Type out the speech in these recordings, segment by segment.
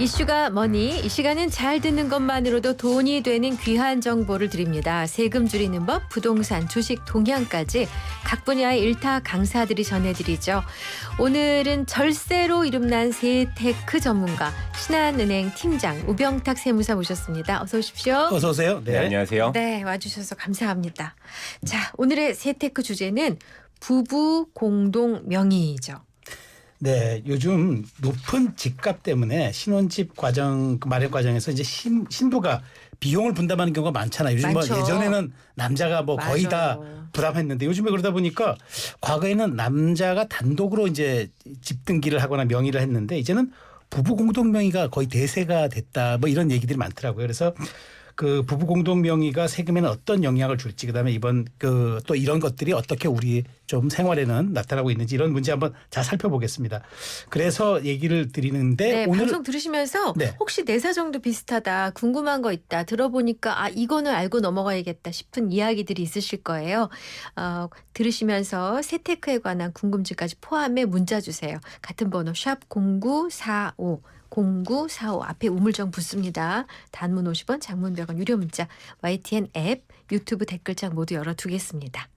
이슈가 뭐니? 이 시간은 잘 듣는 것만으로도 돈이 되는 귀한 정보를 드립니다. 세금 줄이는 법, 부동산, 주식, 동향까지 각 분야의 일타 강사들이 전해드리죠. 오늘은 절세로 이름난 세테크 전문가 신한은행 팀장 우병탁 세무사 모셨습니다. 어서 오십시오. 어서 오세요. 네, 안녕하세요. 네, 와주셔서 감사합니다. 자, 오늘의 세테크 주제는 부부 공동 명의죠. 네, 요즘 높은 집값 때문에 신혼집 과정 마련 과정에서 이제 신부가 비용을 분담하는 경우가 많잖아요. 요즘 많죠. 뭐 예전에는 남자가 뭐 거의 다 부담했는데 요즘에 그러다 보니까 과거에는 남자가 단독으로 이제 집 등기를 하거나 명의를 했는데 이제는 부부 공동 명의가 거의 대세가 됐다. 뭐 이런 얘기들이 많더라고요. 그래서 그 부부 공동 명의가 세금에는 어떤 영향을 줄지, 그다음에 이번 그 또 이런 것들이 어떻게 우리 좀 생활에는 나타나고 있는지 이런 문제 한번 잘 살펴보겠습니다. 그래서 얘기를 드리는데 네, 오늘 방송 들으시면서 네. 혹시 내 사정도 비슷하다, 궁금한 거 있다, 들어보니까 아 이거는 알고 넘어가야겠다 싶은 이야기들이 있으실 거예요. 들으시면서 세테크에 관한 궁금증까지 포함해 문자 주세요. 같은 번호 샵 0945. 0945 앞에 우물정 붙습니다. 단문 50원, 장문 100원 유료 문자, YTN 앱, 유튜브 댓글창 모두 열어두겠습니다.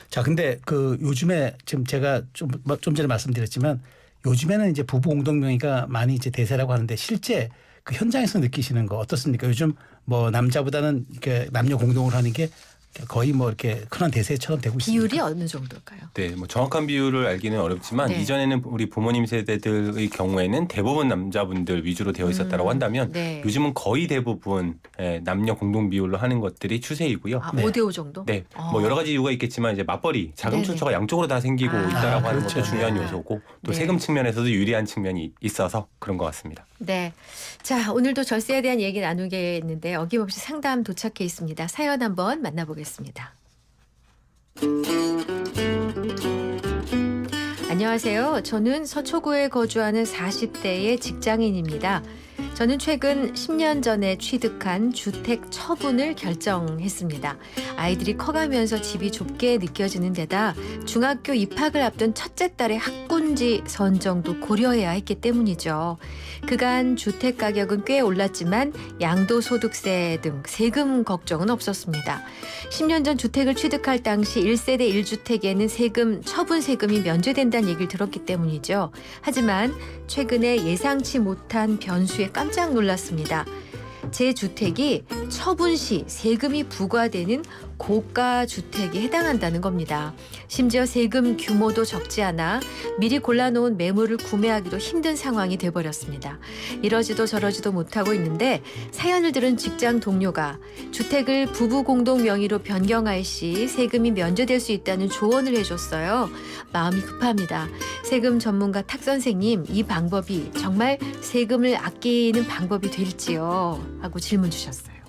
자, 근데 그 요즘에 지금 제가 좀 전에 말씀드렸지만 요즘에는 이제 부부 공동 명의가 많이 이제 대세라고 하는데 실제 그 현장에서 느끼시는 거 어떻습니까? 요즘 뭐 남자보다는 이렇게 남녀 공동으로 하는 게 거의 뭐 이렇게 흔한 대세처럼 되고 있습니다. 비율이 어느 정도일까요? 네, 뭐 정확한 비율을 알기는 어렵지만 네. 이전에는 우리 부모님 세대들의 경우에는 대부분 남자분들 위주로 되어 있었다고 한다면 네. 요즘은 거의 대부분 남녀 공동 비율로 하는 것들이 추세이고요. 아, 네. 5대5 정도? 네, 뭐 여러 가지 이유가 있겠지만 이제 맞벌이, 자금 네네. 출처가 양쪽으로 다 생기고 있다라고 하는 그렇죠. 것도 중요한 네. 요소고 또 네. 세금 측면에서도 유리한 측면이 있어서 그런 것 같습니다. 네. 자, 오늘도 절세에 대한 얘기 나누겠는데 어김없이 상담 도착해 있습니다. 사연 한번 만나보겠습니다. 안녕하세요. 저는 서초구에 거주하는 40대의 직장인입니다. 저는 최근 10년 전에 취득한 주택 처분을 결정했습니다. 아이들이 커가면서 집이 좁게 느껴지는 데다 중학교 입학을 앞둔 첫째 딸의 학군지 선정도 고려해야 했기 때문이죠. 그간 주택 가격은 꽤 올랐지만 양도소득세 등 세금 걱정은 없었습니다. 10년 전 주택을 취득할 당시 1세대 1주택에는 세금, 처분 세금이 면제된다는 얘기를 들었기 때문이죠. 하지만 최근에 예상치 못한 변수에 깜짝 놀랐습니다. 제 주택이 처분 시 세금이 부과되는 고가 주택에 해당한다는 겁니다. 심지어 세금 규모도 적지 않아 미리 골라놓은 매물을 구매하기도 힘든 상황이 돼버렸습니다. 이러지도 저러지도 못하고 있는데 사연을 들은 직장 동료가 주택을 부부 공동 명의로 변경할 시 세금이 면제될 수 있다는 조언을 해줬어요. 마음이 급합니다. 세금 전문가 탁 선생님, 이 방법이 정말 세금을 아끼는 방법이 될지요? 하고 질문 주셨어요.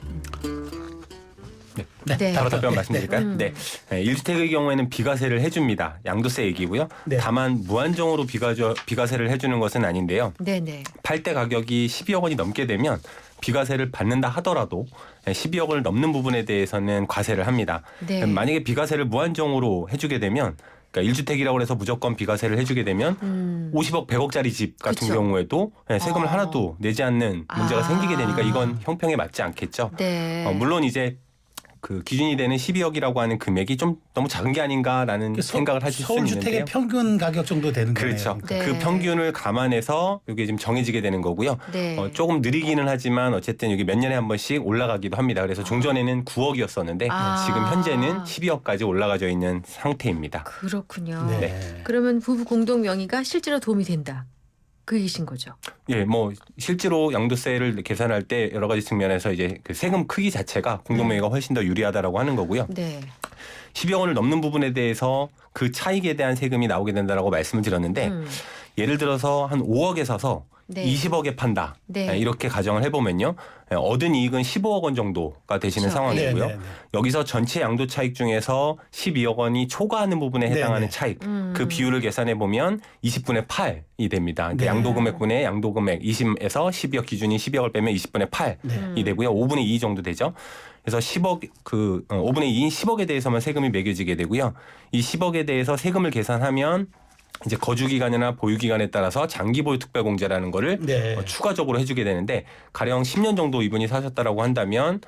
네. 바로 네. 답변 말씀드릴까요? 음. 네. 1주택의 경우에는 비과세를 해줍니다. 양도세 얘기고요. 네. 다만 무한정으로 비과세를 해주는 것은 아닌데요. 네네. 팔 때 가격이 12억 원이 넘게 되면 비과세를 받는다 하더라도 12억을 넘는 부분에 대해서는 과세를 합니다. 네. 만약에 비과세를 무한정으로 해주게 되면 그러니까 1주택이라고 해서 무조건 비과세를 해주게 되면 50억, 100억짜리 집 같은 그쵸. 경우에도 세금을 하나도 내지 않는 문제가 생기게 되니까 이건 형평에 맞지 않겠죠. 네. 물론 이제 그 기준이 되는 12억이라고 하는 금액이 좀 너무 작은 게 아닌가라는 생각을 하실 수 있는데요. 서울주택의 평균 가격 정도 되는 거네요. 그렇죠. 네. 그 평균을 감안해서 이게 지금 정해지게 되는 거고요. 네. 조금 느리기는 하지만 어쨌든 여기 몇 년에 한 번씩 올라가기도 합니다. 그래서 중전에는 9억이었었는데 아. 지금 현재는 12억까지 올라가져 있는 상태입니다. 그렇군요. 네. 그러면 부부 공동 명의가 실제로 도움이 된다. 그 얘기신 거죠. 예, 뭐 실제로 양도세를 계산할 때 여러 가지 측면에서 이제 그 세금 크기 자체가 공동명의가 훨씬 더 유리하다라고 하는 거고요. 네. 12억 원을 넘는 부분에 대해서 그 차익에 대한 세금이 나오게 된다라고 말씀을 드렸는데 예를 들어서 한 5억에 사서 네. 20억에 판다. 네. 이렇게 가정을 해보면요. 얻은 이익은 15억 원 정도가 되시는 그렇죠. 상황이고요. 네, 네, 네. 여기서 전체 양도 차익 중에서 12억 원이 초과하는 부분에 네, 해당하는 네. 차익. 그 비율을 계산해 보면 20분의 8이 됩니다. 그러니까 네. 양도금액분의 양도금액 20에서 12억 기준이 12억을 빼면 20분의 8이 되고요. 5분의 2 정도 되죠. 그래서 10억 5분의 2인 10억에 대해서만 세금이 매겨지게 되고요. 이 10억에 대해서 세금을 계산하면 이제 거주 기간이나 보유 기간에 따라서 장기 보유 특별 공제라는 거를 네. 추가적으로 해주게 되는데 가령 10년 정도 이분이 사셨다라고 한다면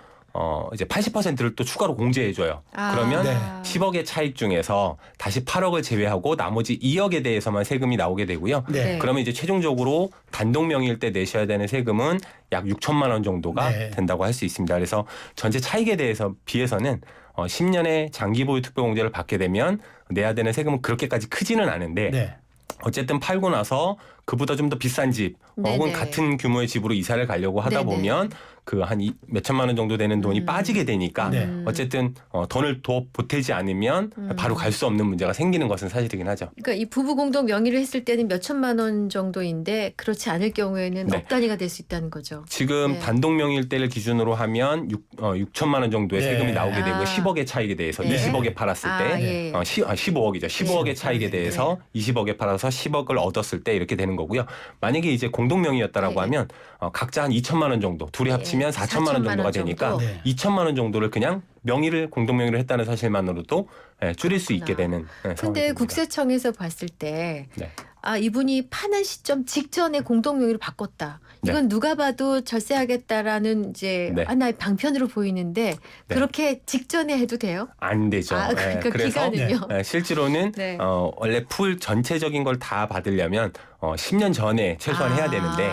이제 80%를 또 추가로 공제해줘요. 그러면 네. 10억의 차익 중에서 다시 8억을 제외하고 나머지 2억에 대해서만 세금이 나오게 되고요. 네. 그러면 이제 최종적으로 단독 명의일 때 내셔야 되는 세금은 약 6천만 원 정도가 네. 된다고 할 수 있습니다. 그래서 전체 차익에 대해서 비해서는 10년의 장기 보유 특별 공제를 받게 되면 내야 되는 세금은 그렇게까지 크지는 않은데 네. 어쨌든 팔고 나서 그보다 좀 더 비싼 집 혹은 네네. 같은 규모의 집으로 이사를 가려고 하다 네네. 보면 그 한 몇천만 원 정도 되는 돈이 빠지게 되니까 네. 어쨌든 돈을 더 보태지 않으면 바로 갈 수 없는 문제가 생기는 것은 사실이긴 하죠. 그러니까 이 부부 공동 명의를 했을 때는 몇 천만 원 정도인데 그렇지 않을 경우에는 네. 억 단위가 될 수 있다는 거죠. 지금 네. 단독 명의일 때를 기준으로 하면 6천만 원 정도의 네. 세금이 나오게 되고요. 아. 10억의 차익에 대해서 네. 20억에 팔았을 때 예. 15억이죠. 15억의 네. 차익에 네. 대해서 20억에 팔아서 10억을 얻었을 때 이렇게 되는 거고요. 만약에 이제 공동 명의였다라고 네. 하면 각자 한 2천만 원 정도, 둘이 네. 합치면 4천만 원 4천만 정도가 원 되니까 정도. 네. 2천만 원 정도를 그냥 명의를 공동 명의를 했다는 사실만으로도 줄일 수 있게 되는 상황이 근데 됩니다. 국세청에서 봤을 때 네. 이분이 파는 시점 직전에 공동 명의로 바꿨다. 이건 누가 봐도 절세하겠다라는 이제 네. 하나의 방편으로 보이는데 네. 그렇게 직전에 해도 돼요? 안 되죠. 그러니까 그래서 기간은요? 실제로는 네. 원래 풀 전체적인 걸 다 받으려면 10년 전에 최소한 해야 되는데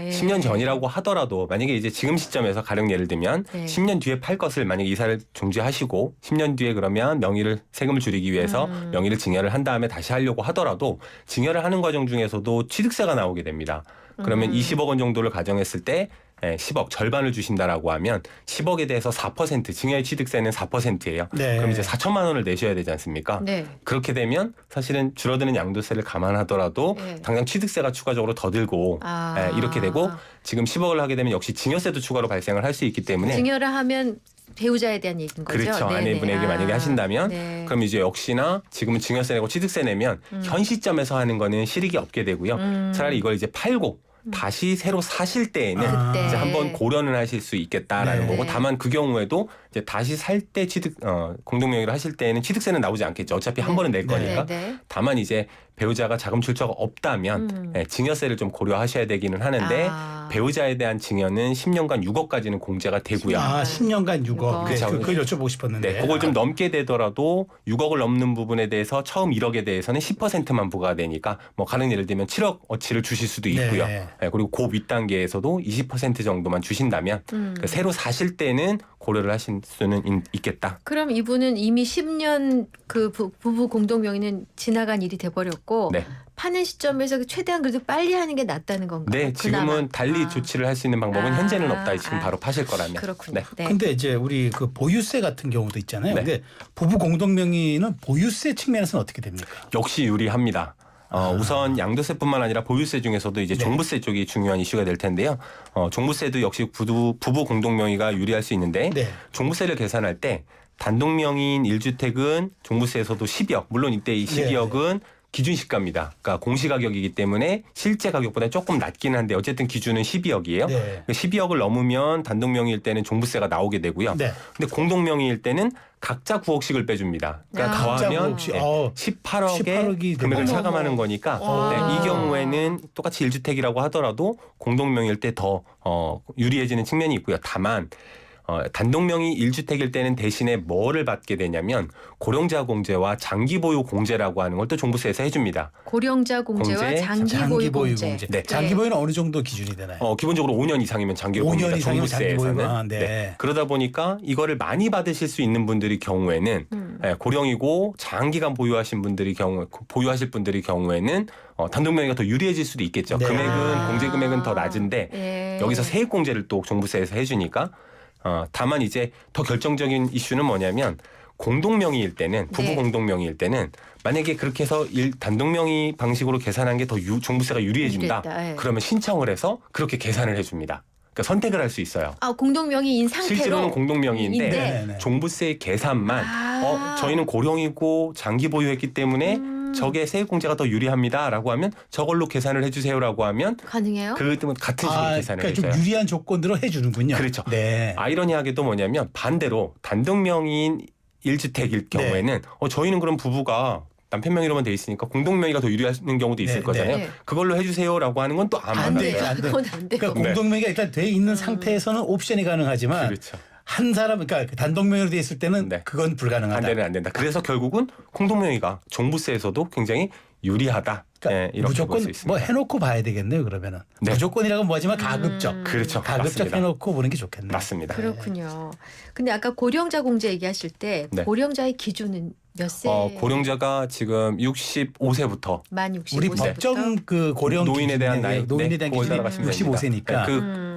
예. 10년 전이라고 하더라도 만약에 이제 지금 시점에서 가령 예를 들면 네. 10년 뒤에 팔 것을 만약에 이사를 중지하시고 10년 뒤에 그러면 명의를 세금을 줄이기 위해서 명의를 증여를 한 다음에 다시 하려고 하더라도 증여를 하는 과정 중에서도 취득세가 나오게 됩니다. 그러면 20억 원 정도를 가정했을 때 10억 절반을 주신다라고 하면 10억에 대해서 4% 증여의 취득세는 4%예요. 네. 그럼 이제 4천만 원을 내셔야 되지 않습니까? 네. 그렇게 되면 사실은 줄어드는 양도세를 감안하더라도 네. 당장 취득세가 추가적으로 더 들고 이렇게 되고 지금 10억을 하게 되면 역시 증여세도 추가로 발생을 할 수 있기 때문에 증여를 하면 배우자에 대한 얘기인 거죠. 그렇죠. 네네. 아내분에게 만약에 하신다면 네. 그럼 이제 역시나 지금은 증여세 내고 취득세 내면 현 시점에서 하는 거는 실익이 없게 되고요. 차라리 이걸 이제 팔고 다시 새로 사실 때에는 그때. 이제 한번 고려는 하실 수 있겠다라는 네. 거고 다만 그 경우에도 이제 다시 살 때 취득 공동명의를 하실 때에는 취득세는 나오지 않겠죠. 어차피 한 번은 낼 네. 거니까. 네. 다만 이제 배우자가 자금 출처가 없다면 증여세를 좀 고려하셔야 되기는 하는데 배우자에 대한 증여는 10년간 6억까지는 공제가 되고요. 10년간 6억. 네, 그쵸. 그걸 여쭤보고 싶었는데. 네, 그걸 좀 넘게 되더라도 6억을 넘는 부분에 대해서 처음 1억에 대해서는 10%만 부과가 되니까 뭐 가령 예를 들면 7억 어치를 주실 수도 있고요. 네. 네, 그리고 그 윗단계에서도 20% 정도만 주신다면 그 새로 사실 때는 고려를 하실 수는 있겠다. 그럼 이분은 이미 10년 그 부부 공동 명의는 지나간 일이 돼버렸고 네. 파는 시점에서 최대한 그래도 빨리 하는 게 낫다는 건가요? 네, 지금은 그나마. 달리 조치를 할 수 있는 방법은 현재는 없다. 지금 바로 파실 거라면. 그렇군요. 네. 네. 근데 이제 우리 그 보유세 같은 경우도 있잖아요. 네. 근데 부부 공동 명의는 보유세 측면에서는 어떻게 됩니까? 역시 유리합니다. 우선 양도세뿐만 아니라 보유세 중에서도 이제 네. 종부세 쪽이 중요한 이슈가 될 텐데요. 종부세도 역시 부부 공동 명의가 유리할 수 있는데 네. 종부세를 계산할 때 단독 명의인 1주택은 종부세에서도 12억. 물론 이때 이 12억은 기준 시가입니다. 그러니까 공시가격이기 때문에 실제 가격보다 조금 낮긴 한데 어쨌든 기준은 12억이에요. 네. 12억을 넘으면 단독 명의일 때는 종부세가 나오게 되고요. 네. 근데 공동 명의일 때는 각자 9억씩을 빼줍니다. 그러니까 각자 더하면 9억씩. 18억의 18억이 금액을 되네요. 차감하는 거니까 와. 네, 이 경우에는 똑같이 1주택이라고 하더라도 공동 명의일 때 더 유리해지는 측면이 있고요. 다만 단독 명의 1주택일 때는 대신에 뭐를 받게 되냐면 고령자 공제와 장기 보유 공제라고 하는 걸 또 종부세에서 해줍니다. 고령자 공제와 공제, 장기 보유 공제. 네. 장기 보유는 어느 정도 기준이 되나요? 기본적으로 5년 이상이면 장기 보유 5년 공제가 이상이면 장기 종부세에서는 보유가 네. 그러다 보니까 이거를 많이 받으실 수 있는 분들의 경우에는 고령이고 장기간 보유하신 분들의 보유하실 분들의 경우에는 단독 명의가 더 유리해질 수도 있겠죠. 네. 금액은 공제 금액은 더 낮은데 예. 여기서 세액 공제를 또 종부세에서 해주니까 다만 이제 더 결정적인 이슈는 뭐냐면 공동 명의일 때는 부부 네. 공동 명의일 때는 만약에 그렇게 해서 단독 명의 방식으로 계산한 게 더 종부세가 유리해진다. 유리했다, 예. 그러면 신청을 해서 그렇게 계산을 해줍니다. 그러니까 선택을 할 수 있어요. 공동 명의인 상태로 실제로는 공동 명의인데 네. 종부세 계산만 저희는 고령이고 장기 보유했기 때문에 저게 세액 공제가 더 유리합니다라고 하면 저걸로 계산을 해주세요라고 하면 가능해요? 그 같은 식으로 계산을 그러니까 좀 해줘요. 유리한 조건으로 해주는군요. 그렇죠. 네. 아이러니하게도 뭐냐면 반대로 단독 명의인 1주택일 경우에는 저희는 그럼 부부가 남편 명의로만 돼 있으니까 공동 명의가 더 유리한 경우도 있을 네, 거잖아요. 네. 그걸로 해주세요라고 하는 건 또 안 안 돼요. 맞아요. 안 돼요. 그건 안 돼요. 그러니까 공동명의가 일단 돼 있는 상태에서는 옵션이 가능하지만 그렇죠. 한 사람 그러니까 단독명의로 돼 있을 때는 네. 그건 불가능하다. 안 된다. 그래서 결국은 공동 명의가 종부세에서도 굉장히 유리하다. 그러니까 네, 이렇게 볼 무조건 수 있습니다. 뭐 해놓고 봐야 되겠네요. 그러면은 네. 무조건이라고 뭐하지만 가급적, 그렇죠. 가급적 맞습니다. 해놓고 보는 게 좋겠네요. 맞습니다. 그렇군요. 근데 아까 고령자 공제 얘기하실 때 네. 고령자의 기준은 몇 세? 고령자가 지금 65세부터 만 65세부터. 우리 법정 그 고령 노인에 대한 나이 노인에 대한 그걸 기준이 따라가시면 65세니까 그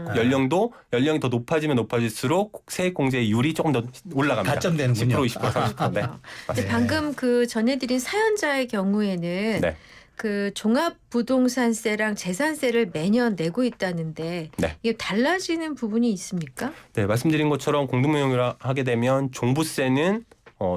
연령이 더 높아지면 높아질수록 세액 공제율이 조금 더 올라갑니다. 가점되는군요. 10% 20% 30%. 네. 근데 네. 방금 그 전해드린 사연자의 경우에는 네. 그 종합부동산세랑 재산세를 매년 내고 있다는데 네. 이게 달라지는 부분이 있습니까? 네, 말씀드린 것처럼 공동명의를 하게 되면 종부세는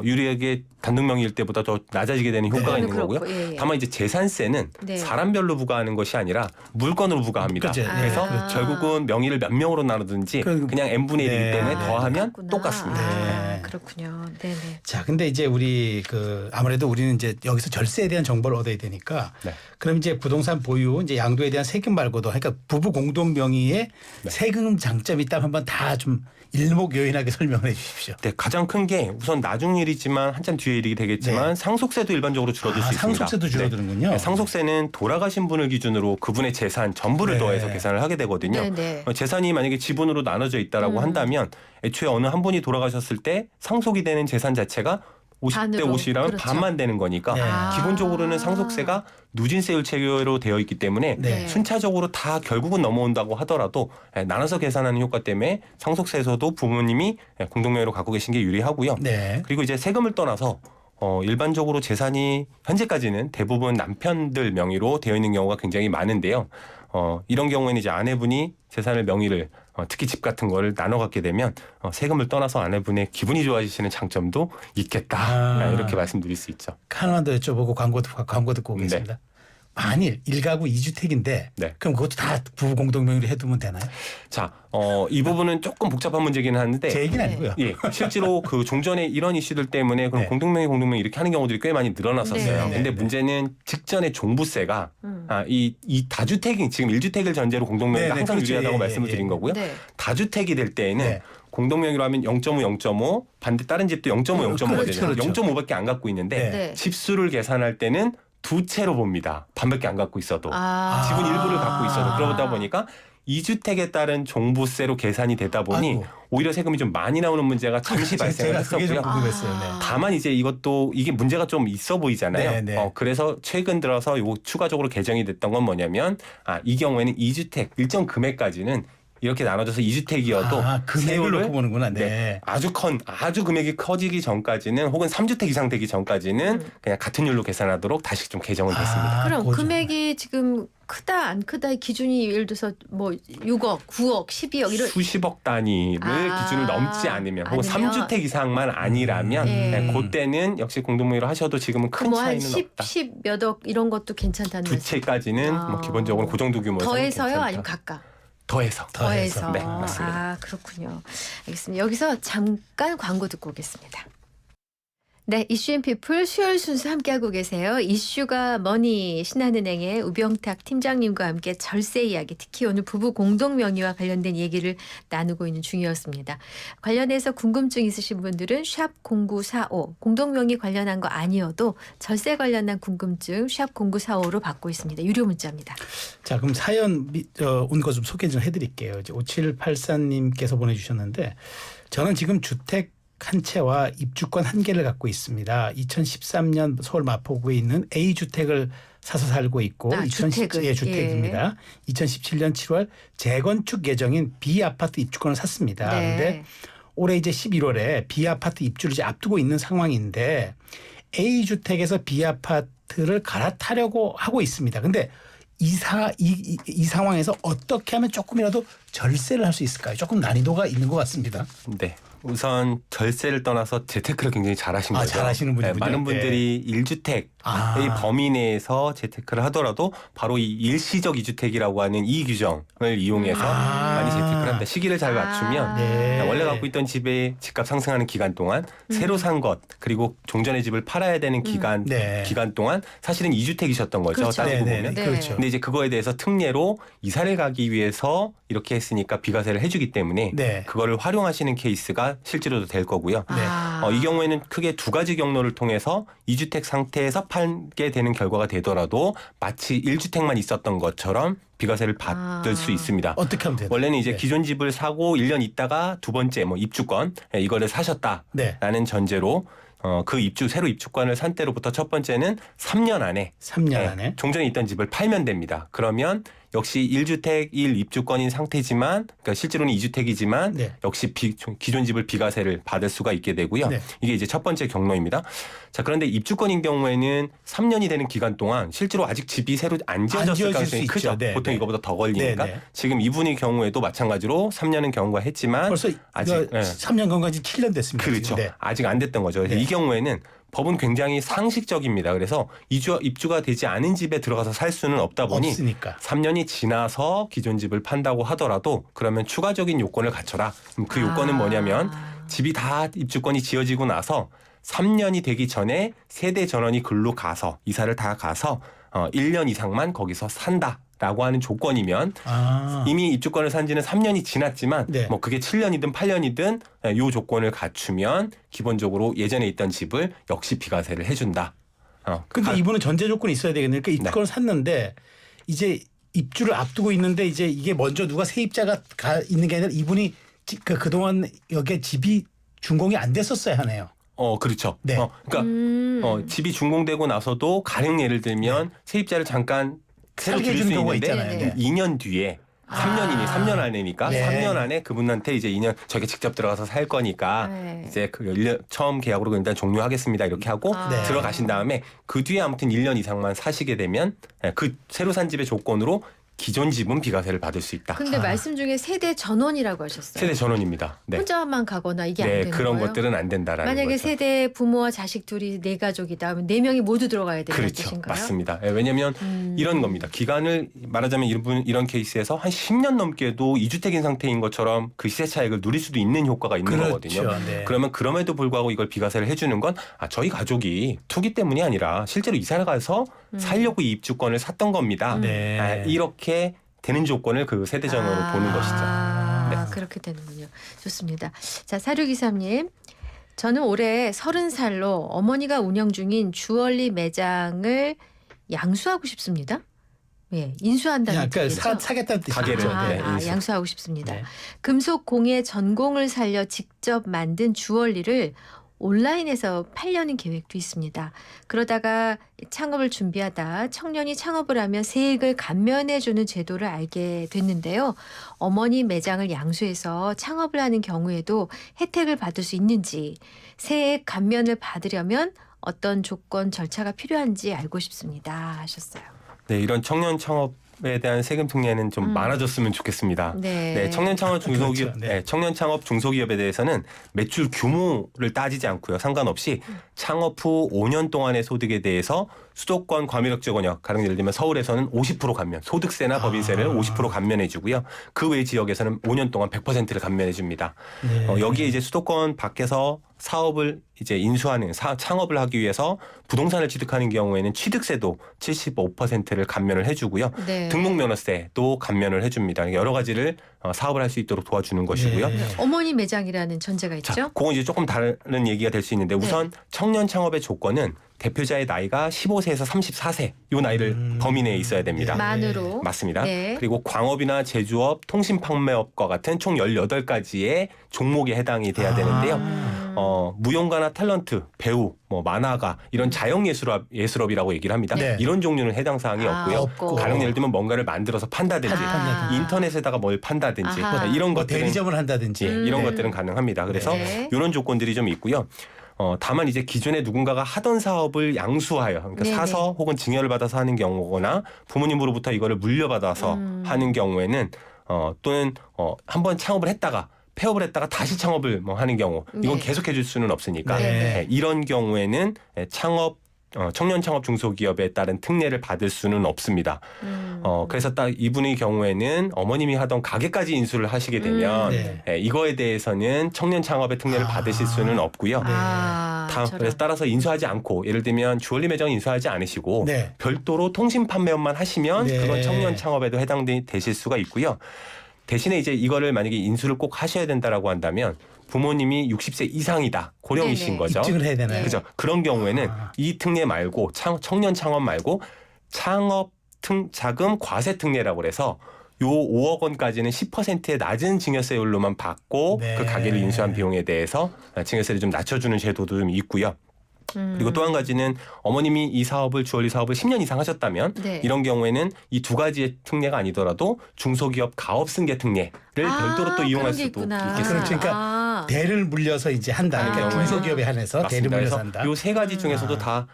유리하게 단독명의일 때보다 더 낮아지게 되는 효과가 그거는 있는 거고요. 그렇고, 예, 예. 다만 이제 재산세는 네. 사람별로 부과하는 것이 아니라 물건으로 부과합니다. 그렇죠. 그래서 아. 결국은 명의를 몇 명으로 나누든지 그냥 n분의 1이기 네. 때문에 아, 더하면 그렇구나. 똑같습니다. 아, 네. 그렇군요. 네네. 자, 근데 이제 우리 그 아무래도 우리는 이제 여기서 절세에 대한 정보를 얻어야 되니까 네. 그럼 이제 부동산 보유 이제 양도에 대한 세금 말고도 그러니까 부부 공동 명의의 네. 세금 장점이 있다면 한번 다 좀 일목요연하게 설명해 주십시오. 네, 가장 큰 게 우선 나중 일이지만 한참 뒤에 일이 되겠지만 상속세도 일반적으로 줄어들 수 있습니다. 상속세도 줄어드는군요. 네, 상속세는 돌아가신 분을 기준으로 그분의 재산 전부를 네. 더해서 계산을 하게 되거든요. 네네. 재산이 만약에 지분으로 나눠져 있다라고 한다면 애초에 어느 한 분이 돌아가셨을 때 상속이 되는 재산 자체가 50대 반으로. 50이라면 그렇죠. 반만 되는 거니까 네. 기본적으로는 상속세가 누진세율 체계로 되어 있기 때문에 네. 순차적으로 다 결국은 넘어온다고 하더라도 나눠서 계산하는 효과 때문에 상속세에서도 부모님이 공동명의로 갖고 계신 게 유리하고요. 네. 그리고 이제 세금을 떠나서 일반적으로 재산이 현재까지는 대부분 남편들 명의로 되어 있는 경우가 굉장히 많은데요. 이런 경우에는 이제 아내분이 재산을 명의를 특히 집 같은 거를 나눠 갖게 되면 세금을 떠나서 아내분의 기분이 좋아지시는 장점도 있겠다. 이렇게 말씀드릴 수 있죠. 하나만 더 여쭤보고 광고 듣고 오겠습니다. 만일 1가구 2주택인데 네. 그럼 그것도 다 부부 공동 명의로 해두면 되나요? 자, 이 부분은 조금 복잡한 문제긴 한데 제 얘기는 네. 아니고요. 예, 실제로 그 종전에 이런 이슈들 때문에 그럼 네. 공동명의 이렇게 하는 경우들이 꽤 많이 늘어났었어요. 네. 근데 네. 문제는 직전에 종부세가 이 다주택이 지금 1주택을 전제로 공동명의가 네, 네, 항상 그렇죠. 유리하다고 예, 말씀을 예, 드린 예. 거고요. 네. 다주택이 될 때에는 네. 공동명의로 하면 0.5, 0.5 반대 다른 집도 0.5, 0.5가 그렇죠, 되잖아요. 그렇죠. 0.5밖에 안 갖고 있는데 네. 집수를 계산할 때는 두 채로 봅니다. 반밖에 안 갖고 있어도. 아. 지분 일부를 갖고 있어도 그러다 보니까 2주택에 따른 종부세로 계산이 되다 보니 아이고. 오히려 세금이 좀 많이 나오는 문제가 잠시 발생을 제가 그게 좀 했었고요. 궁금했어요. 네. 다만 이제 이게 문제가 좀 있어 보이잖아요. 네, 네. 그래서 최근 들어서 요 추가적으로 개정이 됐던 건 뭐냐면 이 경우에는 2주택 일정 금액까지는 이렇게 나눠져서 2주택이어도 금액을 놓고 보는구나. 네. 아주 금액이 커지기 전까지는 혹은 3주택 이상 되기 전까지는 그냥 같은 율로 계산하도록 다시 좀 개정은 됐습니다. 그럼 그거죠. 금액이 지금 크다 안 크다의 기준이 예를 들어서 뭐 6억, 9억, 12억 이런 수십억 단위를 아, 기준을 넘지 않으면 혹은 아니면? 3주택 이상만 아니라면 예. 그때는 역시 공동명의로 하셔도 지금은 큰 뭐한 차이는 10, 없다. 10 몇 억 이런 것도 괜찮다는 두 말씀. 채까지는 아. 뭐 기본적으로 그 정도 규모에서 더해서요, 아니면 각각? 더해서. 더해서. 네, 맞습니다. 아, 그렇군요. 알겠습니다. 여기서 잠깐 광고 듣고 오겠습니다. 네, 이슈앤피플 수요일 순서 함께하고 계세요. 이슈가 머니 신한은행의 우병탁 팀장님과 함께 절세 이야기, 특히 오늘 부부 공동명의와 관련된 얘기를 나누고 있는 중이었습니다. 관련해서 궁금증 있으신 분들은 샵 0945, 공동명의 관련한 거 아니어도 절세 관련한 궁금증 샵 0945로 받고 있습니다. 유료 문자입니다. 자, 그럼 사연 온 거 좀 소개 좀 해드릴게요. 이제 5784님께서 보내주셨는데 저는 지금 주택 한 채와 입주권 한 개를 갖고 있습니다. 2013년 서울 마포구에 있는 A 주택을 사서 살고 있고 주택을. 예, 주택입니다. 2017년 7월 재건축 예정인 B 아파트 입주권을 샀습니다. 그런데 올해 이제 11월에 B 아파트 입주를 이제 앞두고 있는 상황인데 A 주택에서 B 아파트를 갈아타려고 하고 있습니다. 근데 이 상황에서 어떻게 하면 조금이라도 절세를 할 수 있을까요? 조금 난이도가 있는 것 같습니다. 네. 우선 절세를 떠나서 재테크를 굉장히 잘하신 거죠. 잘하시는 분이군요. 많은 분들이 1주택의 범위 내에서 재테크를 하더라도 바로 이 일시적 2주택이라고 하는 이 규정을 이용해서 많이 재테크를 합니다. 시기를 잘 맞추면 네. 원래 갖고 있던 집의 집값 상승하는 기간 동안 새로 산 것 그리고 종전의 집을 팔아야 되는 기간 동안 사실은 2주택이셨던 거죠. 그렇죠. 따지고 네, 보면. 네, 그렇죠. 근데 이제 그거에 대해서 특례로 이사를 가기 위해서 이렇게 했으니까 비과세를 해주기 때문에 네. 그거를 활용하시는 케이스가 실제로도 될 거고요. 아. 이 경우에는 크게 두 가지 경로를 통해서 2주택 상태에서 팔게 되는 결과가 되더라도 마치 1주택만 있었던 것처럼 비과세를 받을 수 있습니다. 어떻게 하면 돼요? 원래는 이제 네. 기존 집을 사고 1년 있다가 두 번째 입주권 이거를 사셨다라는 네. 전제로 새로 입주권을 산 때로부터 첫 번째는 3년 안에 3년 안에 종전에 있던 집을 팔면 됩니다. 그러면 역시 1주택 1입주권인 상태지만 그러니까 실제로는 2주택이지만 네. 역시 기존 집을 비과세를 받을 수가 있게 되고요. 네. 이게 이제 첫 번째 경로입니다. 자, 그런데 입주권인 경우에는 3년이 되는 기간 동안 실제로 아직 집이 새로 안 지어졌을 지어질 가능성이 수 크죠. 있죠. 네, 보통 네. 이거보다 더 걸리니까. 네, 네. 지금 이분의 경우에도 마찬가지로 3년은 경과했지만 벌써 아직 3년 건까지 7년 됐습니다. 그렇죠. 지금. 네. 아직 안 됐던 거죠. 그래서 네. 이 경우에는 법은 굉장히 상식적입니다. 그래서 입주가 되지 않은 집에 들어가서 살 수는 없다 보니 없으니까. 3년이 지나서 기존 집을 판다고 하더라도 그러면 추가적인 요건을 갖춰라. 그럼 그 요건은 뭐냐면 집이 다 입주권이 지어지고 나서 3년이 되기 전에 세대 전원이 글로 가서 이사를 다 가서 1년 이상만 거기서 산다라고 하는 조건이면 이미 입주권을 산 지는 3년이 지났지만 네. 뭐 그게 7년이든 8년이든 요 조건을 갖추면 기본적으로 예전에 있던 집을 역시 비과세를 해준다. 근데 이분은 전제 조건이 있어야 되겠네요. 그러니까 입주권을 샀는데 이제 입주를 앞두고 있는데 이제 이게 먼저 누가 세입자가 있는 게 아니라 이분이 그동안 여기에 집이 준공이 안 됐었어야 하네요. 그렇죠. 네. 그러니까 집이 준공되고 나서도 가령 예를 들면 세입자를 잠깐 새로 살게 들일 수 해주는 경우가 있는데 있잖아요. 네. 2년 뒤에 3년이니 3년 안에니까 네. 3년 안에 그분한테 이제 2년 저게 직접 들어가서 살 거니까 네. 이제 그 처음 계약으로 일단 종료하겠습니다 이렇게 하고 네. 들어가신 다음에 그 뒤에 아무튼 1년 이상만 사시게 되면 그 새로 산 집의 조건으로 기존 집은 비과세를 받을 수 있다. 근데 말씀 중에 세대 전원이라고 하셨어요. 세대 전원입니다. 네. 혼자만 가거나 이게 안 네, 되는 그런 거예요? 것들은 안 된다라는 만약에 거죠. 세대 부모와 자식 둘이 네 가족이다 하면 네 명이 모두 들어가야 되는 그렇죠. 뜻인가요? 맞습니다. 왜냐하면 이런 겁니다. 기간을 말하자면 이런 케이스에서 한 10년 넘게도 2주택인 상태인 것처럼 그 시세 차익을 누릴 수도 있는 효과가 있는 거거든요. 네. 그러면 그럼에도 불구하고 이걸 비과세를 해주는 건 저희 가족이 투기 때문이 아니라 실제로 이사를 가서 살려고 이 입주권을 샀던 겁니다. 네. 이렇게 되는 조건을 그 세대 전원으로 보는 것이죠. 네. 그렇게 되는군요. 좋습니다. 자, 4623님. 저는 올해 30살로 어머니가 운영 중인 주얼리 매장을 양수하고 싶습니다. 예, 인수한다는 그러니까 뜻이죠. 사겠다는 뜻이죠. 가게를. 네, 인수. 양수하고 싶습니다. 네. 금속 공예 전공을 살려 직접 만든 주얼리를 온라인에서 팔려는 계획도 있습니다. 그러다가 창업을 준비하다 청년이 창업을 하면 세액을 감면해주는 제도를 알게 됐는데요. 어머니 매장을 양수해서 창업을 하는 경우에도 혜택을 받을 수 있는지, 세액 감면을 받으려면 어떤 조건 절차가 필요한지 알고 싶습니다 하셨어요. 네, 이런 청년 창업에 대한 세금 특례는 좀 많아졌으면 좋겠습니다. 네. 청년 창업 중소기업, 그렇죠. 네. 청년 창업 중소기업에 대해서는 매출 규모를 따지지 않고요. 상관없이 창업 후 5년 동안의 소득에 대해서 수도권 과밀억제 권역, 가령 예를 들면 서울에서는 50% 감면, 소득세나 법인세를 50% 감면해주고요. 그 외 지역에서는 5년 동안 100%를 감면해줍니다. 네. 여기에 이제 수도권 밖에서 사업을 이제 인수하는 창업을 하기 위해서 부동산을 취득하는 경우에는 취득세도 75%를 감면을 해주고요. 네. 등록면허세도 감면을 해줍니다. 여러 가지를 사업을 할 수 있도록 도와주는 것이고요. 네. 어머니 매장이라는 전제가 있죠. 자, 그건 이제 조금 다른 얘기가 될 수 있는데 우선 청년 창업의 조건은 대표자의 나이가 15세에서 34세 요 나이를 범위 내에 있어야 됩니다. 만으로. 맞습니다. 네. 그리고 광업이나 제조업, 통신판매업과 같은 총 18가지의 종목에 해당이 돼야 되는데요. 무용가나 탤런트, 배우, 뭐 만화가 이런 자영예술업이라고 얘기를 합니다. 네. 이런 종류는 해당 사항이 없고요. 없고. 가령 예를 들면 뭔가를 만들어서 판다든지 인터넷에다가 뭘 판다든지 아하. 이런 뭐 것들은 대리점을 한다든지 이런 네. 것들은 가능합니다. 그래서 네. 이런 조건들이 좀 있고요. 다만 이제 기존에 누군가가 하던 사업을 양수하여 그러니까 네네. 사서 혹은 증여를 받아서 하는 경우거나 부모님으로부터 이거를 물려받아서 하는 경우에는 또는 한번 창업을 했다가 폐업을 했다가 다시 창업을 뭐 하는 경우 이건 네. 계속해 줄 수는 없으니까 네. 이런 경우에는 청년 창업 중소기업에 따른 특례를 받을 수는 없습니다. 그래서 딱 이분의 경우에는 어머님이 하던 가게까지 인수를 하시게 되면 네. 이거에 대해서는 청년 창업의 특례를 받으실 수는 없고요. 그래서 따라서 인수하지 않고 예를 들면 주얼리 매장 인수하지 않으시고 네. 별도로 통신 판매업만 하시면 네. 그건 청년 창업에도 해당되실 수가 있고요. 대신에 이제 이거를 만약에 인수를 꼭 하셔야 된다라고 한다면 부모님이 60세 이상이다 고령이신 네네. 거죠. 입증을 해야 되나요? 그죠. 그런 경우에는 이 특례 말고 청년 창업 말고 창업 자금 과세 특례라고 그래서 요 5억 원까지는 10%의 낮은 증여세율로만 받고 네. 그 가게를 인수한 비용에 대해서 증여세를 좀 낮춰주는 제도도 좀 있고요. 그리고 또 한 가지는 어머님이 이 사업을 주얼리 사업을 10년 이상 하셨다면 네. 이런 경우에는 이 두 가지의 특례가 아니더라도 중소기업 가업승계 특례를 별도로 또 이용할 그런 게 수도 있구나. 있겠습니다. 그러니까 대를 물려서 이제 한다. 그러니까 경우에는 중소기업에 한해서 대를 맞습니다. 물려서 그래서 한다. 요 세 가지 중에서도 다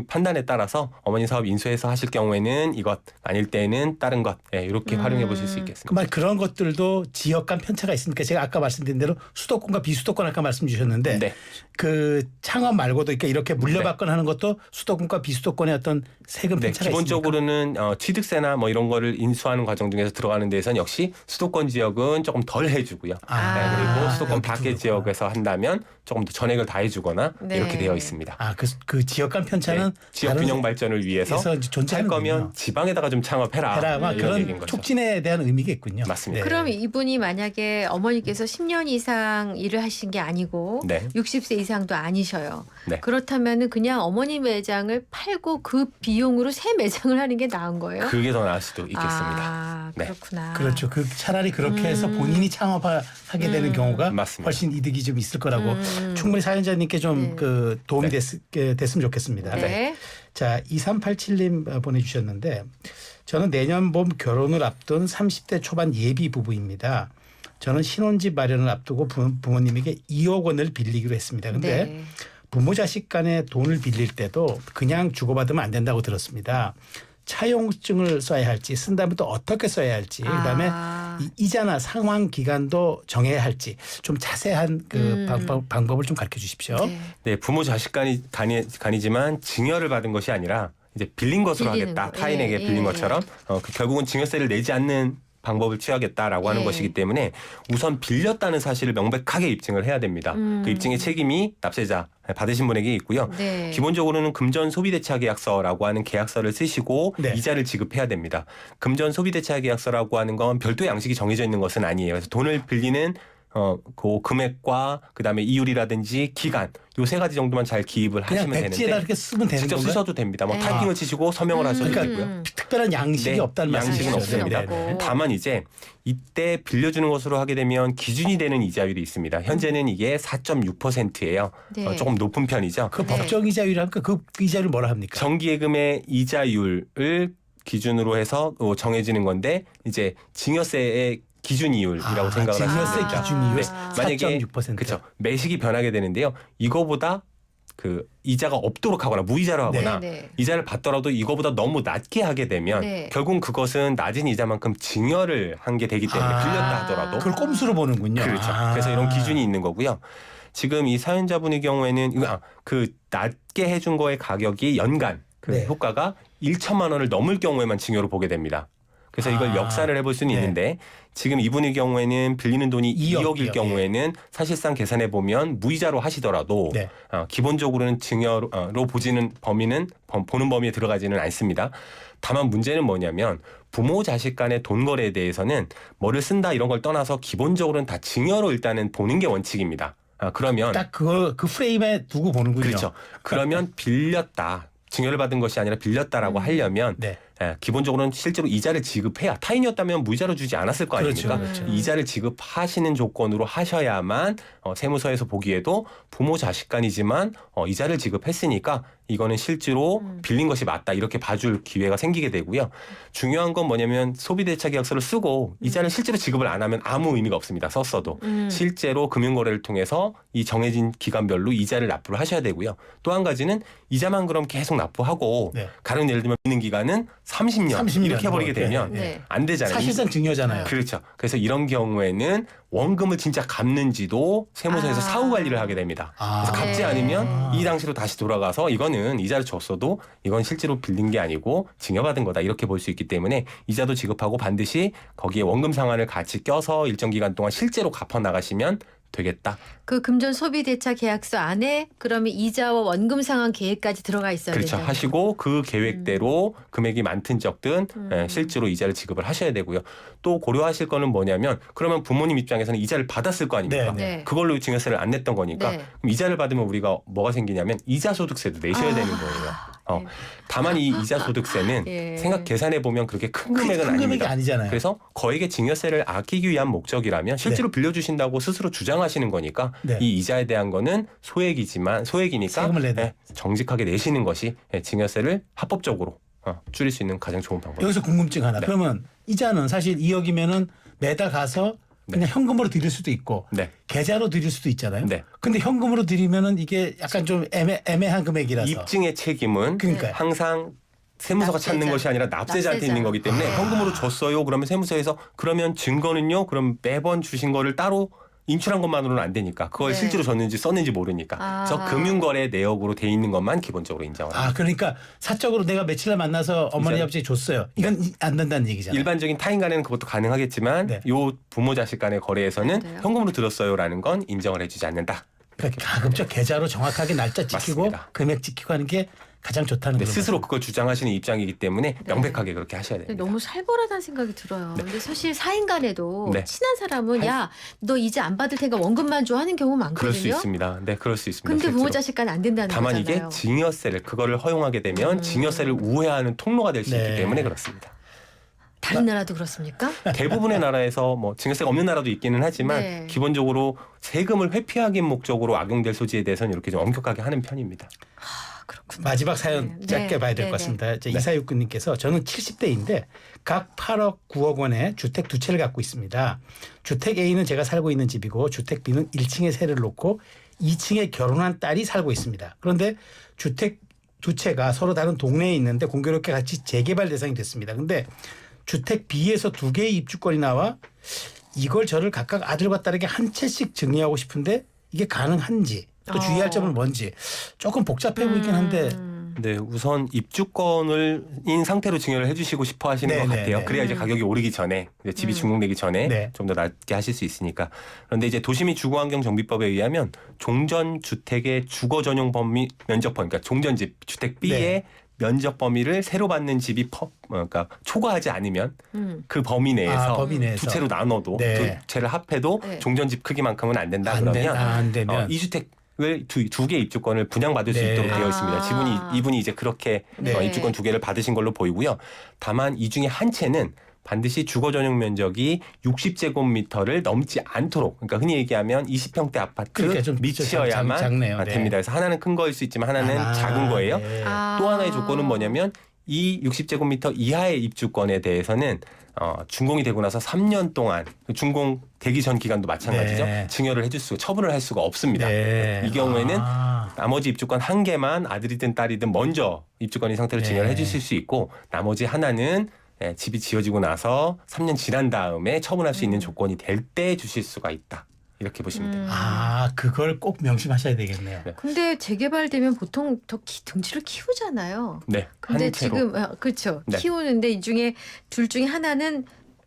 판단에 따라서 어머니 사업 인수해서 하실 경우에는 이것 아닐 때는 다른 것 이렇게 활용해 보실 수 있겠습니다. 그말 그런 것들도 지역 간 편차가 있으니까 제가 아까 말씀드린 대로 수도권과 비수도권 아까 말씀 주셨는데 네. 그 창업 말고도 그러니까 이렇게 물려받거나 하는 것도 수도권과 비수도권의 어떤 세금 네, 편차가 기본적으로는 취득세나 뭐 이런 거를 인수하는 과정 중에서 들어가는 데에서는 역시 수도권 지역은 조금 덜 해주고요. 그리고 수도권 여기도 밖의 그렇구나. 지역에서 한다면 조금 더 전액을 다 해주거나 네. 이렇게 되어 있습니다. 그 지역 간 편차는 지역 다른 균형 발전을 위해서 에서 이제 할 존재하는군요. 거면 지방에다가 좀 창업해라. 해라 막 이런 얘기인 그런 거죠. 촉진에 대한 의미가 있군요. 맞습니다. 그럼 이분이 만약에 어머니께서 10년 이상 일을 하신 게 아니고 네. 60세 이상도 아니셔요. 네. 그렇다면은 그냥 어머니 매장을 팔고 그 비용으로 새 매장을 하는 게 나은 거예요? 그게 더 나을 수도 있겠습니다. 아, 네. 그렇구나. 그렇죠. 차라리 그렇게 해서 본인이 창업하게 되는 경우가 맞습니다. 훨씬 이득이 좀 있을 거라고 충분히 사연자님께 좀 네. 그 도움이 네. 됐으면 좋겠습니다. 네. 자, 2387님 보내주셨는데 저는 내년 봄 결혼을 앞둔 30대 초반 예비 부부입니다. 저는 신혼집 마련을 앞두고 부모님에게 2억 원을 빌리기로 했습니다. 근데 네. 부모 자식 간에 돈을 빌릴 때도 그냥 주고받으면 안 된다고 들었습니다. 차용증을 써야 할지 쓴다면 또 어떻게 써야 할지 그다음에 이자나 상환 기간도 정해야 할지 좀 자세한 그 방법을 좀 가르쳐 주십시오. 네. 네, 부모 자식 간이지만 증여를 받은 것이 아니라 이제 빌린 것으로 빌리는 하겠다. 거. 타인에게 예, 빌린 예. 것처럼 결국은 증여세를 내지 않는 방법을 취하겠다라고 하는 예. 것이기 때문에 우선 빌렸다는 사실을 명백하게 입증을 해야 됩니다. 그 입증의 책임이 납세자 받으신 분에게 있고요. 네. 기본적으로는 금전 소비대차 계약서라고 하는 계약서를 쓰시고 네. 이자를 지급해야 됩니다. 금전 소비대차 계약서라고 하는 건 별도 양식이 정해져 있는 것은 아니에요. 그래서 돈을 빌리는 그 금액과 그다음에 이율이라든지 기간 요 세 가지 정도만 잘 기입을 그냥 하시면 백지에다 되는데 이렇게 쓰면 되는 직접 건가요? 쓰셔도 됩니다. 뭐 네. 타이핑을 치시고 서명을 하셔도 그러니까 되고요. 특별한 양식이 네, 없다는 양식은 말씀이시죠. 없습니다. 없고. 다만 이제 이때 빌려주는 것으로 하게 되면 기준이 되는 이자율이 있습니다. 현재는 이게 4.6%예요. 네. 조금 높은 편이죠. 그 네. 법정 이자율이니까 그 이자율을 뭐라 합니까? 정기예금의 이자율을 기준으로 해서 정해지는 건데 이제 증여세의 기준 이율이라고 생각을 증여세 하시면 됩니다. 기준 이율 네. 만약에 4.6%. 그렇죠. 매식이 변하게 되는데요. 이거보다 그 이자가 없도록 하거나 무이자로 하거나 네, 네. 이자를 받더라도 이거보다 너무 낮게 하게 되면 네. 결국 그것은 낮은 이자만큼 증여를 한 게 되기 때문에 빌렸다 하더라도 그걸 꼼수로 보는군요. 그렇죠. 그래서 이런 기준이 있는 거고요. 지금 이 사연자분의 경우에는 그 낮게 해준 거의 가격이 연간 그 네. 효과가 1천만 원을 넘을 경우에만 증여로 보게 됩니다. 그래서 이걸 역산을 해볼 수는 네. 있는데 지금 이분의 경우에는 빌리는 돈이 2억이요. 2억일 경우에는 사실상 계산해 보면 무이자로 하시더라도 네. 기본적으로는 증여로 보는 범위에 들어가지는 않습니다. 다만 문제는 뭐냐면 부모 자식 간의 돈 거래에 대해서는 뭐를 쓴다 이런 걸 떠나서 기본적으로는 다 증여로 일단은 보는 게 원칙입니다. 그러면 딱 그 프레임에 두고 보는군요. 그렇죠. 그러면 빌렸다. 증여를 받은 것이 아니라 빌렸다라고 하려면 네. 기본적으로는 실제로 이자를 지급해야 타인이었다면 무이자로 주지 않았을 거 그렇죠, 아닙니까? 그렇죠. 이자를 지급하시는 조건으로 하셔야만 세무서에서 보기에도 부모 자식 간이지만 이자를 지급했으니까 이거는 실제로 빌린 것이 맞다 이렇게 봐줄 기회가 생기게 되고요. 중요한 건 뭐냐면 소비대차 계약서를 쓰고 이자를 실제로 지급을 안 하면 아무 의미가 없습니다. 썼어도. 실제로 금융거래를 통해서 이 정해진 기간별로 이자를 납부를 하셔야 되고요. 또 한 가지는 이자만 그럼 계속 납부하고 네. 가령 예를 들면 있는 기간은 30년 이렇게 해버리게 되면 네. 안 되잖아요. 사실상 증여잖아요. 그렇죠. 그래서 이런 경우에는 원금을 진짜 갚는지도 세무서에서 사후 관리를 하게 됩니다. 그래서 갚지 네. 않으면 이 당시로 다시 돌아가서 이거는 이자를 줬어도 이건 실제로 빌린 게 아니고 증여받은 거다 이렇게 볼 수 있기 때문에 이자도 지급하고 반드시 거기에 원금 상환을 같이 껴서 일정 기간 동안 실제로 갚아 나가시면 되겠다. 그 금전 소비대차 계약서 안에 그러면 이자와 원금 상환 계획까지 들어가 있어야 그렇죠. 된다. 하시고 그 계획대로 금액이 많든 적든 실제로 이자를 지급을 하셔야 되고요. 또 고려하실 거는 뭐냐면 그러면 부모님 입장에서는 이자를 받았을 거 아닙니까? 네. 그걸로 증여세를 안 냈던 거니까 네. 그럼 이자를 받으면 우리가 뭐가 생기냐면 이자소득세도 내셔야 되는 거예요. 다만 이 이자소득세는 예. 생각 계산해 보면 그렇게 큰 금액은 큰 금액이 아닙니다. 아니잖아요. 그래서 거액의 증여세를 아끼기 위한 목적이라면 실제로 빌려주신다고 스스로 주장하시는 거니까 네. 이 이자에 대한 거는 소액이니까 세금을 내야 정직하게 내시는 것이 증여세를 합법적으로 줄일 수 있는 가장 좋은 방법입니다. 여기서 궁금증 하나. 네. 그러면 이자는 사실 2억이면은 매달 가서 그냥 현금으로 드릴 수도 있고 네. 계좌로 드릴 수도 있잖아요. 네. 근데 현금으로 드리면은 이게 약간 좀 애매한 금액이라서. 입증의 책임은 그러니까요. 항상 세무서가 납세자. 찾는 것이 아니라 납세자한테 납세자. 있는 거기 때문에 현금으로 줬어요. 그러면 세무서에서 그러면 증거는요. 그럼 매번 주신 거를 따로 인출한 것만으로는 안 되니까 그걸 네. 실제로 줬는지 썼는지 모르니까 그래서 금융거래 내역으로 돼 있는 것만 기본적으로 인정합니다. 그러니까 사적으로 내가 며칠 날 만나서 어머니 이자는- 아버지 줬어요. 이건 안 된다는 얘기잖아요. 일반적인 타인 간에는 그것도 가능하겠지만 네. 요 부모 자식 간의 거래에서는 안 돼요? 현금으로 들었어요라는 건 인정을 해주지 않는다. 그러니까 가급적 계좌로 정확하게 날짜 지키고 맞습니다. 금액 지키고 하는 게 가장 좋다는 근데 거죠. 스스로 그걸 주장하시는 입장이기 때문에 네. 명백하게 그렇게 하셔야 됩니다. 너무 살벌하다는 생각이 들어요. 근데 사실 사인간에도 네. 친한 사람은 야, 너 이제 안 받을 테니까 원금만 줘 하는 경우 많거든요. 그럴 수 있습니다. 네, 그럴 수 있습니다. 근데 부모 실제로. 자식 간 안 된다는 다만 거잖아요. 이게 증여세를 그거를 허용하게 되면 증여세를 우회하는 통로가 될 수 네. 있기 때문에 그렇습니다. 다른 나라도 그렇습니까? 대부분의 나라에서 뭐 증여세가 없는 나라도 있기는 하지만 네. 기본적으로 세금을 회피하기 목적으로 악용될 소지에 대해서는 이렇게 좀 엄격하게 하는 편입니다. 그렇군요. 마지막 사연 네. 짧게 네. 봐야 될 네. 것 같습니다. 네. 이사육군님께서 저는 70대인데 각 8억 9억 원의 주택 두 채를 갖고 있습니다. 주택 A는 제가 살고 있는 집이고 주택 B는 1층에 세를 놓고 2층에 결혼한 딸이 살고 있습니다. 그런데 주택 두 채가 서로 다른 동네에 있는데 공교롭게 같이 재개발 대상이 됐습니다. 근데 주택 B에서 두 개의 입주권이 나와 이걸 저를 각각 아들과 딸에게 한 채씩 증여하고 싶은데 이게 가능한지 또 주의할 점은 뭔지 조금 복잡해 보이긴 한데 네, 우선 입주권을인 상태로 증여를 해주시고 싶어 하시는 네, 것 네, 같아요. 네. 그래야 이제 가격이 오르기 전에 이제 집이 준공되기 전에 네. 좀 더 낮게 하실 수 있으니까. 그런데 이제 도시및 주거환경정비법에 의하면 종전 주택의 주거 전용 범위 면적 범위, 그러니까 종전집 주택 B의 네. 면적 범위를 새로 받는 집이 그러니까 초과하지 않으면 그 범위 내에서 범위 내에서. 두 채로 나눠도 네. 두 채를 합해도 네. 종전집 크기만큼은 안 된다 안 그러면 안 되면 이주택 을 두 개 입주권을 분양받을 수 네. 있도록 되어 있습니다. 아. 이분이 이제 그렇게 네. 입주권 두 개를 받으신 걸로 보이고요. 다만 이 중에 한 채는 반드시 주거 전용 면적이 60제곱미터를 넘지 않도록, 그러니까 흔히 얘기하면 20평대 아파트 그러니까 좀 밑이어야만 작네요. 네. 됩니다. 그래서 하나는 큰 거일 수 있지만 하나는 작은 거예요. 네. 또 하나의 조건은 뭐냐면 이 60제곱미터 이하의 입주권에 대해서는 준공이 되고 나서 3년 동안 준공 되기 전 기간도 마찬가지죠. 네. 증여를 해줄 수가 처분을 할 수가 없습니다. 네. 이 경우에는 아. 나머지 입주권 한 개만 아들이든 딸이든 먼저 입주권인 상태로 네. 증여를 해주실 수 있고 나머지 하나는 집이 지어지고 나서 3년 지난 다음에 처분할 수 있는 조건이 될 때 주실 수가 있다. 이렇게 보시면 됩니다. 그걸 꼭 명심하셔야 되겠네요. 네. 근데 재개발되면 보통 더 등치를 키우잖아요. 네, 근데 한 채로. 지금 그렇죠. 네. 키우는데 이 중에 둘 중에 하나는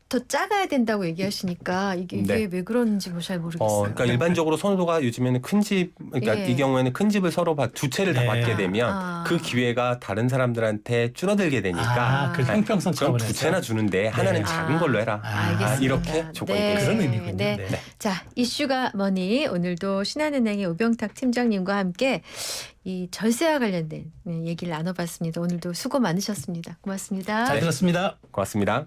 더 작아야 된다고 얘기하시니까 이게 네. 왜 그런지 뭐 잘 모르겠어요. 그러니까 일반적으로 선호도가 요즘에는 큰 집, 그러니까 예. 이 경우에는 큰 집을 서로 두 채를 다 네. 받게 되면 그 기회가 다른 사람들한테 줄어들게 되니까 그 형평성 그럼 차원에서 두 채나 주는데 하나는 작은 걸로 해라. 알겠습니다. 이렇게 조건이 네. 되어 그런 있습니다. 의미군요. 네. 네. 자, 이슈가 뭐니? 오늘도 신한은행의 우병탁 팀장님과 함께 이 절세와 관련된 얘기를 나눠봤습니다. 오늘도 수고 많으셨습니다. 고맙습니다. 잘 들었습니다. 고맙습니다.